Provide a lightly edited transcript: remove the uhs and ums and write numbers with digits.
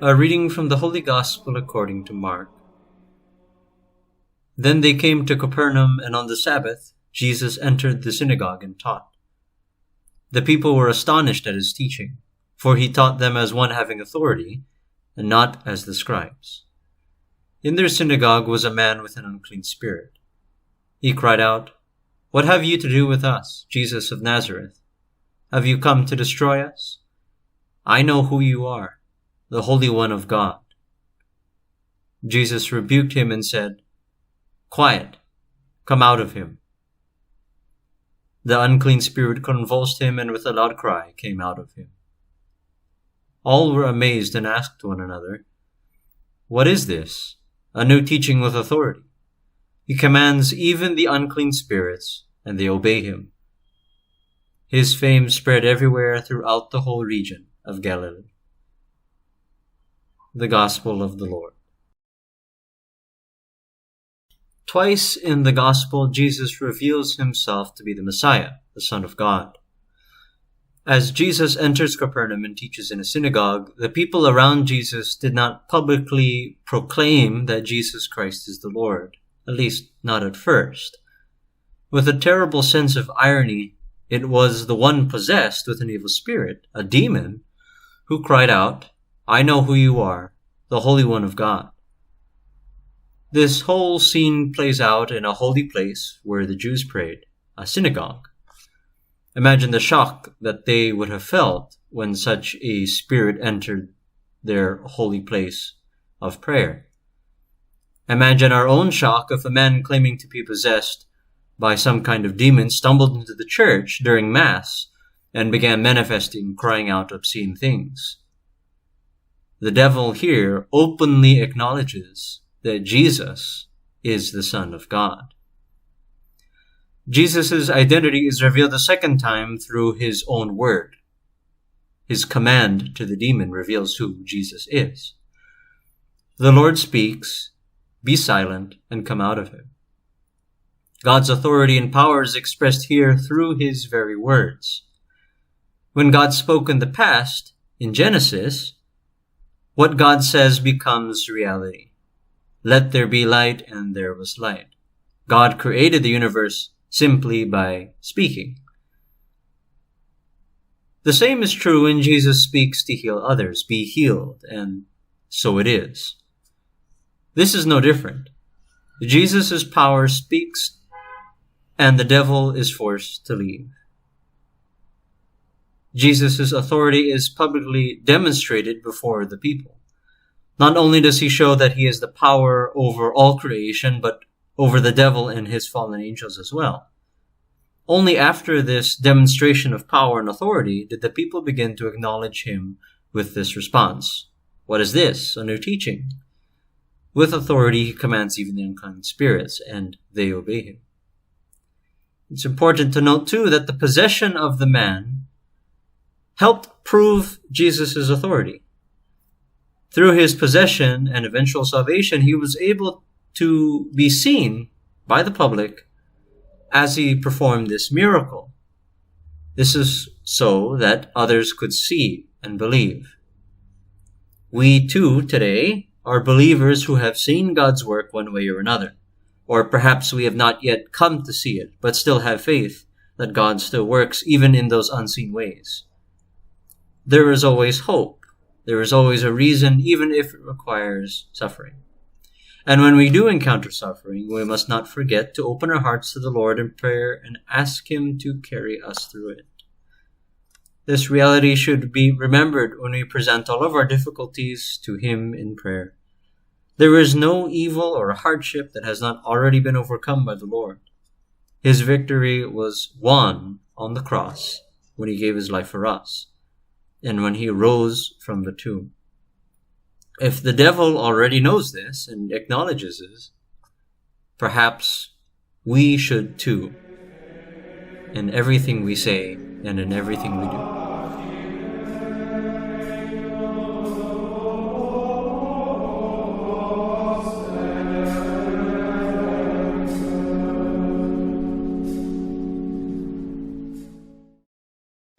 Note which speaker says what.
Speaker 1: A reading from the Holy Gospel according to Mark. Then they came to Capernaum, and on the Sabbath Jesus entered the synagogue and taught. The people were astonished at his teaching, for he taught them as one having authority, and not as the scribes. In their synagogue was a man with an unclean spirit. He cried out, "What have you to do with us, Jesus of Nazareth? Have you come to destroy us? I know who you are, the Holy One of God." Jesus rebuked him and said, "Quiet, come out of him." The unclean spirit convulsed him, and with a loud cry came out of him. All were amazed and asked one another, "What is this? A new teaching with authority. He commands even the unclean spirits, and they obey him." His fame spread everywhere throughout the whole region of Galilee. The Gospel of the Lord. Twice in the Gospel, Jesus reveals himself to be the Messiah, the Son of God. As Jesus enters Capernaum and teaches in a synagogue, the people around Jesus did not publicly proclaim that Jesus Christ is the Lord, at least not at first. With a terrible sense of irony, it was the one possessed with an evil spirit, a demon, who cried out, "I know who you are, the Holy One of God." This whole scene plays out in a holy place where the Jews prayed, a synagogue. Imagine the shock that they would have felt when such a spirit entered their holy place of prayer. Imagine our own shock if a man claiming to be possessed by some kind of demon stumbled into the church during Mass and began manifesting, crying out obscene things. The devil here openly acknowledges that Jesus is the Son of God. Jesus' identity is revealed a second time through his own word. His command to the demon reveals who Jesus is. The Lord speaks, "Be silent," and come out of him. God's authority and power is expressed here through his very words. When God spoke in the past, in Genesis, what God says becomes reality. Let there be light, and there was light. God created the universe simply by speaking. The same is true when Jesus speaks to heal others. "Be healed," and so it is. This is no different. Jesus' power speaks, and the devil is forced to leave. Jesus' authority is publicly demonstrated before the people. Not only does he show that he has the power over all creation, but over the devil and his fallen angels as well. Only after this demonstration of power and authority did the people begin to acknowledge him with this response. What is this? A new teaching. With authority, he commands even the unclean spirits, and they obey him. It's important to note, too, that the possession of the man helped prove Jesus' authority. Through his possession and eventual salvation, he was able to be seen by the public as he performed this miracle. This is so that others could see and believe. We too today are believers who have seen God's work one way or another. Or perhaps we have not yet come to see it, but still have faith that God still works even in those unseen ways. There is always hope. There is always a reason, even if it requires suffering. And when we do encounter suffering, we must not forget to open our hearts to the Lord in prayer and ask him to carry us through it. This reality should be remembered when we present all of our difficulties to him in prayer. There is no evil or hardship that has not already been overcome by the Lord. His victory was won on the cross when he gave his life for us, and when he rose from the tomb. If the devil already knows this and acknowledges this, perhaps we should too, in everything we say and in everything we do.